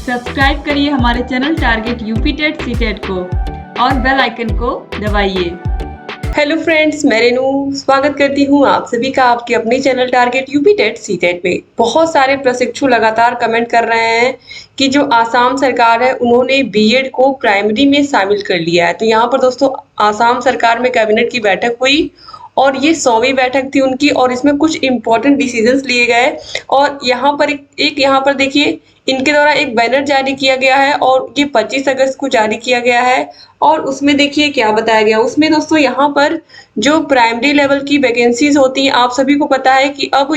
Subscribe करिए हमारे channel target UP TET CTET को और बेल आइकन को दबाइए। हेलो फ्रेंड्स, मैं रेनू स्वागत करती हूँ आप सभी का आपके अपने channel target UP TET CTET में। बहुत सारे प्रशिक्षु लगातार कमेंट कर रहे हैं कि जो आसाम सरकार है उन्होंने बीएड को प्राइमरी में शामिल कर लिया है। तो यहाँ पर दोस्तों आसाम सरकार में कैबिनेट की बैठक हुई और ये 100वीं बैठक थी उनकी और इसमें कुछ इम्पोर्टेंट डिसीजंस लिए गए। और यहाँ पर एक यहाँ पर देखिए इनके द्वारा एक बैनर जारी किया गया है और ये 25 अगस्त को जारी किया गया है। और उसमें देखिए क्या बताया गया, उसमें दोस्तों यहाँ पर जो प्राइमरी लेवल की वैकेंसीज होती हैं, आप सभी को पता है कि अब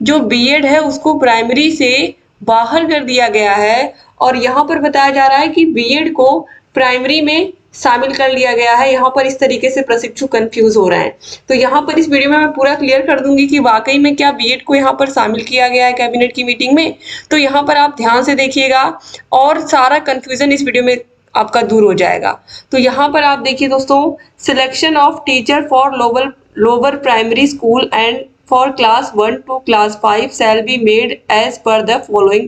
जो बीएड है उसको प्राइमरी से बाहर कर दिया गया है और यहाँ पर बताया जा रहा है कि बीएड को प्राइमरी में शामिल कर लिया गया है। यहाँ पर इस तरीके से प्रशिक्षु कंफ्यूज हो रहे हैं। तो यहाँ पर इस वीडियो में मैं पूरा क्लियर कर दूंगी कि वाकई में क्या बीएड को यहाँ पर शामिल किया गया है कैबिनेट की मीटिंग में। तो यहाँ पर आप ध्यान से देखिएगा और सारा कंफ्यूजन इस वीडियो में आपका दूर हो जाएगा। तो यहाँ पर आप देखिए दोस्तों, selection of teacher for lower primary school and for class 1 to class 5 shall be made as per the following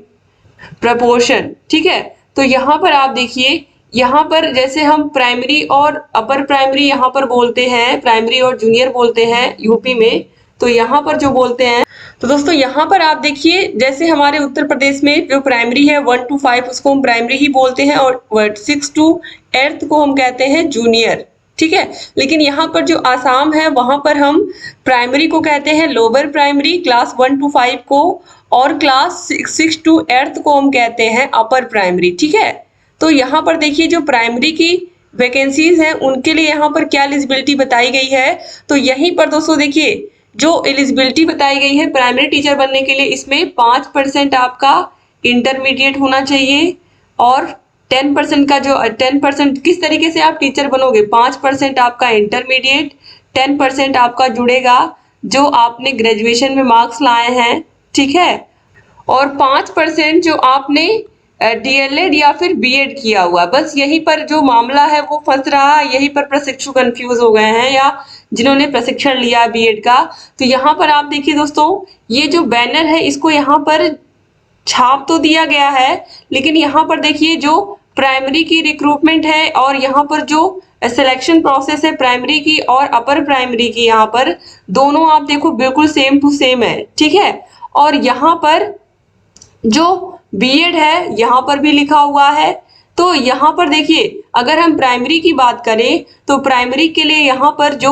proportion. ठीक है, तो यहाँ पर आप देखिए, यहाँ पर जैसे हम प्राइमरी और अपर प्राइमरी यहाँ पर बोलते हैं, प्राइमरी और जूनियर बोलते हैं यूपी में, तो यहाँ पर जो बोलते हैं, तो दोस्तों यहाँ पर आप देखिए जैसे हमारे उत्तर प्रदेश में जो प्राइमरी है 1 to 5 उसको हम प्राइमरी ही बोलते हैं और 6 to 8 को हम कहते हैं जूनियर। ठीक है, लेकिन यहाँ पर जो आसाम है वहां पर हम प्राइमरी को कहते हैं लोअर प्राइमरी, क्लास 1 to 5 को, और क्लास 6 to 8 को हम कहते हैं अपर प्राइमरी। ठीक है, तो यहाँ पर देखिए जो प्राइमरी की वैकेंसीज हैं उनके लिए यहाँ पर क्या एलिजिबिलिटी बताई गई है। तो यहीं पर दोस्तों देखिए जो एलिजिबिलिटी बताई गई है प्राइमरी टीचर बनने के लिए, इसमें 5% आपका इंटरमीडिएट होना चाहिए और 10% का जो 10% किस तरीके से आप टीचर बनोगे, 5% आपका इंटरमीडिएट, 10% आपका जुड़ेगा जो आपने ग्रेजुएशन में मार्क्स लाए हैं। ठीक है, और 5% जो आपने डीएलएड या फिर बीएड किया हुआ। बस यहीं पर जो मामला है वो फंस रहा है, यहीं पर प्रशिक्षु कंफ्यूज हो गए हैं या जिन्होंने प्रशिक्षण लिया बीएड का। तो यहाँ पर आप देखिए दोस्तों, ये जो बैनर है इसको यहाँ पर छाप तो दिया गया है, लेकिन यहाँ पर देखिए जो प्राइमरी की रिक्रूटमेंट है और यहाँ पर जो सिलेक्शन प्रोसेस है प्राइमरी की और अपर प्राइमरी की, यहाँ पर दोनों आप देखो बिल्कुल सेम टू सेम है। ठीक है, और यहाँ पर जो बीएड है यहाँ पर भी लिखा हुआ है। तो यहाँ पर देखिए अगर हम प्राइमरी की बात करें तो प्राइमरी के लिए यहाँ पर जो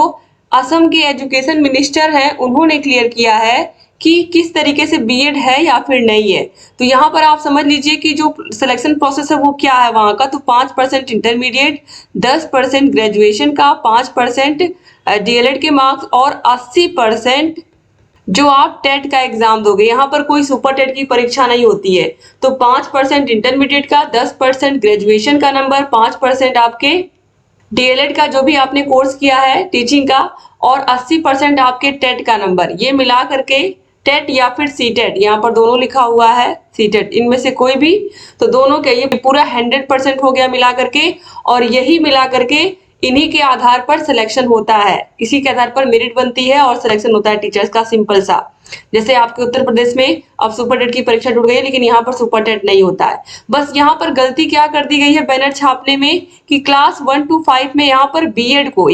असम के एजुकेशन मिनिस्टर हैं उन्होंने क्लियर किया है कि किस तरीके से बीएड है या फिर नहीं है। तो यहाँ पर आप समझ लीजिए कि जो सिलेक्शन प्रोसेस है वो क्या है वहां का। तो 5% इंटरमीडिएट, 10% ग्रेजुएशन का, 5% डीएलएड के मार्क्स और 80% जो आप टेट का एग्जाम दोगे। यहाँ पर कोई सुपर टेट की परीक्षा नहीं होती है। तो 5% इंटरमीडिएट का, 10% ग्रेजुएशन का नंबर, 5% आपके डीएलएड का जो भी आपने कोर्स किया है टीचिंग का, और 80% आपके टेट का नंबर। ये मिला करके टेट या फिर सीटेट, यहाँ पर दोनों लिखा हुआ है सीटेट, इनमें से कोई भी, तो दोनों के ये पूरा 100% हो गया मिला करके। और यही मिला करके इन्हीं के आधार पर सिलेक्शन होता है, इसी के आधार पर मेरिट बनती है और सिलेक्शन होता है टीचर्स का। सिंपल सा, जैसे आपके उत्तर प्रदेश में अब सुपर टेट की परीक्षा टूट गई है लेकिन यहाँ पर सुपर टेट नहीं होता है। बस यहाँ पर गलती क्या कर दी गई है बैनर छापने में कि क्लास 1 to 5 में यहाँ पर बीएड को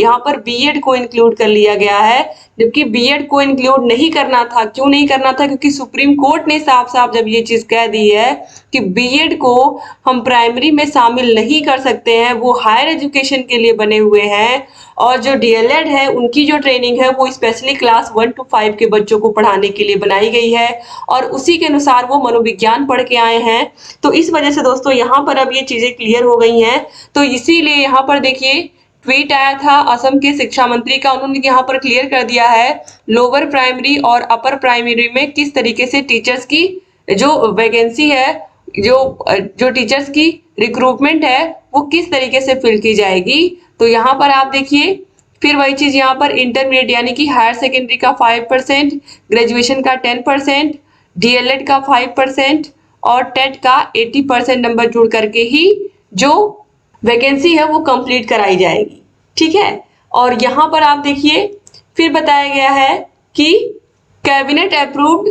इंक्लूड कर लिया गया है, जबकि बीएड को इंक्लूड नहीं करना था। क्यों नहीं करना था? क्योंकि सुप्रीम कोर्ट ने साफ साफ जब ये चीज कह दी है कि बीएड को हम प्राइमरी में शामिल नहीं कर सकते हैं, वो हायर एजुकेशन के लिए बने हुए हैं, और जो डीएलएड है उनकी जो ट्रेनिंग है वो स्पेशली क्लास 1 to 5 के बच्चों को पढ़ाने के लिए बनाई गई है और उसी के अनुसार वो मनोविज्ञान पढ़ के आए हैं। तो इस वजह से दोस्तों यहाँ पर अब ये चीजें क्लियर हो गई हैं। तो इसीलिए यहाँ पर देखिए ट्वीट आया था असम के शिक्षा मंत्री का, उन्होंने यहाँ पर क्लियर कर दिया है लोअर प्राइमरी और अपर प्राइमरी में किस तरीके से टीचर्स की जो वैकेंसी है, जो टीचर्स की रिक्रूटमेंट है वो किस तरीके से फिल की जाएगी। तो यहाँ पर आप देखिए फिर वही चीज, यहाँ पर इंटरमीडिएट यानी कि हायर सेकेंडरी का 5%, ग्रेजुएशन का 10%, डीएलएड का 5% और टेट का 80% नंबर जुड़ करके ही जो वैकेंसी है वो कंप्लीट कराई जाएगी। ठीक है, और यहाँ पर आप देखिए फिर बताया गया है कि cabinet approved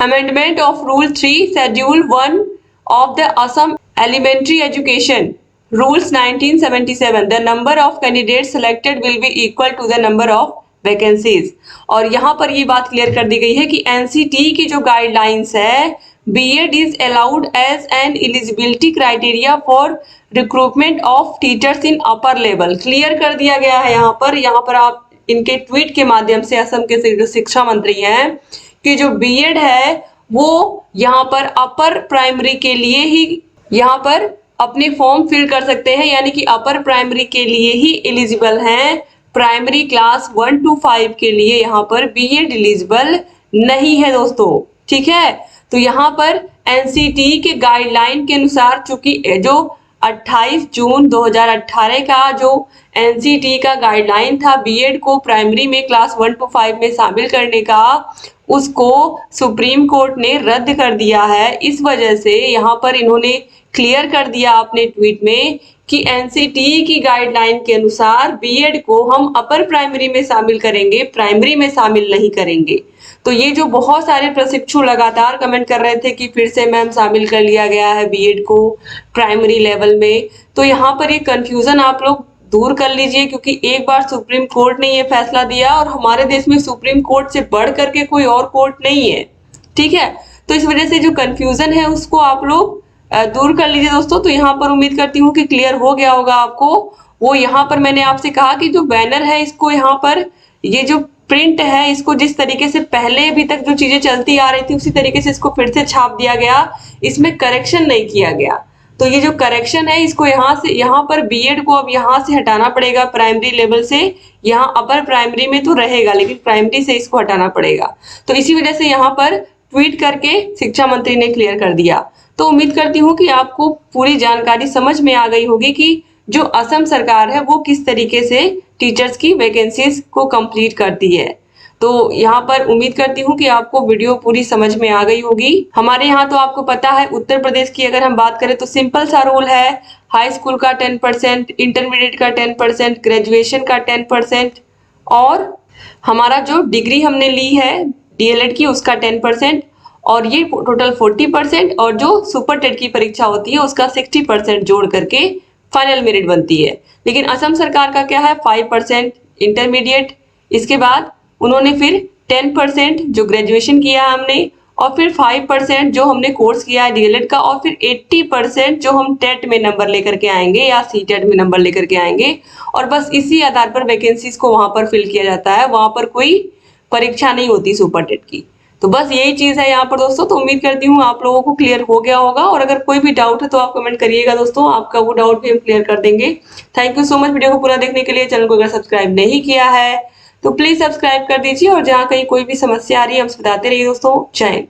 amendment of rule 3 schedule 1 of the Assam elementary education rules 1977, the number of candidates selected will be equal to the number of vacancies. और यहाँ पर ये बात क्लियर कर दी गई है कि एनसीटी की जो गाइडलाइंस है, BEd is allowed as an eligibility criteria for recruitment of teachers in upper level. Clear कर दिया गया है यहाँ पर आप इनके ट्वीट के माध्यम से असम के जो शिक्षा मंत्री हैं कि जो बीएड है वो यहाँ पर अपर प्राइमरी के लिए ही यहाँ पर अपने फॉर्म फिल कर सकते हैं, यानी कि अपर प्राइमरी के लिए ही एलिजिबल हैं। प्राइमरी क्लास 1 to 5 के लिए यहाँ पर बीएड एलिजिबल नहीं है दोस्तों, ठीक है। तो यहाँ पर एनसीटी के गाइडलाइन के अनुसार चूंकि जो 28 जून 2018 का जो एनसीटी का गाइडलाइन था बीएड को प्राइमरी में क्लास 1 to 5 में शामिल करने का, उसको सुप्रीम कोर्ट ने रद्द कर दिया है। इस वजह से यहाँ पर इन्होंने क्लियर कर दिया अपने ट्वीट में कि एनसीटी की गाइडलाइन के अनुसार बीएड को हम अपर प्राइमरी में शामिल करेंगे, प्राइमरी में शामिल नहीं करेंगे। तो ये जो बहुत सारे प्रशिक्षु लगातार कमेंट कर रहे थे कि फिर से मैम शामिल कर लिया गया है बीएड को प्राइमरी लेवल में, तो यहाँ पर ये कंफ्यूजन आप लोग दूर कर लीजिए, क्योंकि एक बार सुप्रीम कोर्ट ने ये फैसला दिया और हमारे देश में सुप्रीम कोर्ट से बढ़ करके कोई और कोर्ट नहीं है, ठीक है। तो इस वजह से जो कंफ्यूजन है उसको आप लोग दूर कर लीजिए दोस्तों। तो यहाँ पर उम्मीद करती हूँ कि क्लियर हो गया होगा आपको। वो यहाँ पर मैंने आपसे कहा कि जो बैनर है इसको यहाँ पर ये जो प्रिंट है इसको जिस तरीके से पहले अभी तक जो चीजें चलती आ रही थी उसी तरीके से इसको फिर से छाप दिया गया, इसमें करेक्शन नहीं किया गया। तो ये जो करेक्शन है इसको यहाँ पर बीएड को अब यहाँ से हटाना पड़ेगा प्राइमरी लेवल से, यहाँ अपर प्राइमरी में तो रहेगा लेकिन प्राइमरी से इसको हटाना पड़ेगा। तो इसी वजह से यहाँ पर ट्वीट करके शिक्षा मंत्री ने क्लियर कर दिया। तो उम्मीद करती हूँ कि आपको पूरी जानकारी समझ में आ गई होगी कि जो असम सरकार है वो किस तरीके से टीचर्स की वैकेंसीज को कंप्लीट करती है। तो यहाँ पर उम्मीद करती हूँ कि आपको वीडियो पूरी समझ में आ गई होगी। हमारे यहाँ तो आपको पता है उत्तर प्रदेश की अगर हम बात करें तो सिंपल सा रूल है, हाई स्कूल का 10%, इंटरमीडिएट का 10%, ग्रेजुएशन का 10% और हमारा जो डिग्री हमने ली है डीएलएड की उसका 10%, और ये टोटल 40%, और जो सुपर टेट की परीक्षा होती है उसका 60% जोड़ करके फाइनल मेरिट बनती है। लेकिन असम सरकार का क्या है 5% इंटरमीडिएट, इसके बाद उन्होंने फिर 10% जो ग्रेजुएशन किया है हमने, और फिर 5% जो हमने कोर्स किया है डीएलएड का, और फिर 80% जो हम टेट में नंबर लेकर के आएंगे या सीटेट में नंबर लेकर के आएंगे। और बस इसी आधार पर वैकेंसीज को वहां पर फिल किया जाता है, वहां पर कोई परीक्षा नहीं होती सुपर टेट की। तो बस यही चीज है यहाँ पर दोस्तों। तो उम्मीद करती हूँ आप लोगों को क्लियर हो गया होगा, और अगर कोई भी डाउट है तो आप कमेंट करिएगा दोस्तों, आपका वो डाउट भी हम क्लियर कर देंगे। Thank you so much video को पूरा देखने के लिए। चैनल को अगर सब्सक्राइब नहीं किया है तो प्लीज सब्सक्राइब कर दीजिए, और जहाँ कहीं कोई भी समस्या आ रही है हमसे बताते रहिए दोस्तों। जय हिंद।